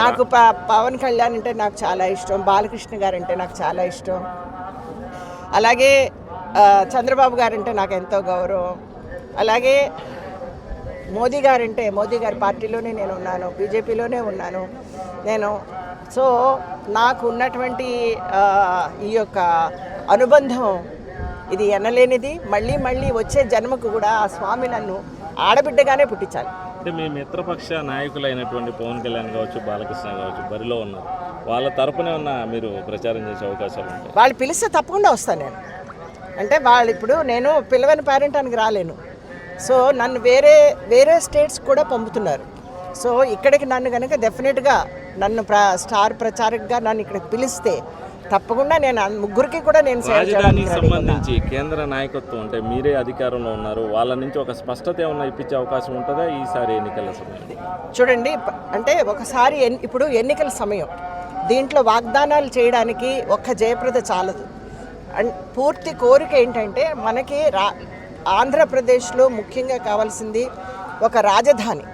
నాకు పవన్ కళ్యాణ్ అంటే నాకు చాలా ఇష్టం, బాలకృష్ణ గారు అంటే నాకు చాలా ఇష్టం, అలాగే చంద్రబాబు గారు అంటే నాకు ఎంతో గౌరవం, అలాగే మోదీ గారి పార్టీలోనే నేను ఉన్నాను, బీజేపీలోనే ఉన్నాను నేను. సో నాకు ఉన్నటువంటి ఈ యొక్క అనుబంధం ఇది ఎనలేనిది. మళ్ళీ మళ్ళీ వచ్చే జన్మకు కూడా ఆ స్వామి నన్ను ఆడబిడ్డగానే పుట్టించాలి. అంటే మీ మిత్రపక్ష నాయకులైనటువంటి పవన్ కళ్యాణ్ కావచ్చు, బాలకృష్ణ కావచ్చు, బరిలో ఉన్నారు. వాళ్ళ తరపునే ఉన్న మీరు ప్రచారం చేసే అవకాశాలు ఉంటాయి? వాళ్ళు పిలిస్తే తప్పకుండా వస్తాను నేను. అంటే వాళ్ళు ఇప్పుడు నేను పిలవని పేరెంటానికి రాలేను. సో నన్ను వేరే స్టేట్స్ కూడా పంపుతున్నారు. సో ఇక్కడికి నన్ను కనుక డెఫినెట్గా నన్ను స్టార్ ప్రచారకగా నన్ను ఇక్కడికి పిలిస్తే తప్పకుండా నేను ముగ్గురికి కూడా నేను రాజధానికి సంబంధించి కేంద్ర నాయకత్వం అంటే మీరే అధికారంలో ఉన్నారు, వాళ్ళ నుంచి ఒక స్పష్టత ఏమన్నా ఇప్పించే అవకాశం ఉంటుందా ఈసారి ఎన్నికల సమయం? చూడండి, అంటే ఒకసారి ఇప్పుడు ఎన్నికల సమయం, దీంట్లో వాగ్దానాలు చేయడానికి ఒక్క జయప్రద చాలదు. పూర్తి కోరిక ఏంటంటే మనకి ఆంధ్రప్రదేశ్లో ముఖ్యంగా కావాల్సింది ఒక రాజధాని.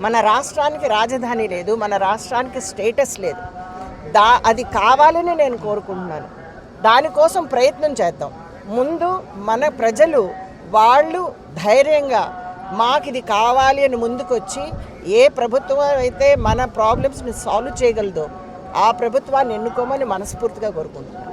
మన రాష్ట్రానికి రాజధాని లేదు, మన రాష్ట్రానికి స్టేటస్ లేదు. అది కావాలని నేను కోరుకుంటున్నాను. దానికోసం ప్రయత్నం చేద్దాం. ముందు మన ప్రజలు వాళ్ళు ధైర్యంగా మాకు ఇది కావాలి అని ముందుకొచ్చి ఏ ప్రభుత్వం అయితే మన ప్రాబ్లమ్స్ని సాల్వ్ చేయగలదో ఆ ప్రభుత్వాన్ని ఎన్నుకోమని మనస్ఫూర్తిగా కోరుకుంటున్నాను.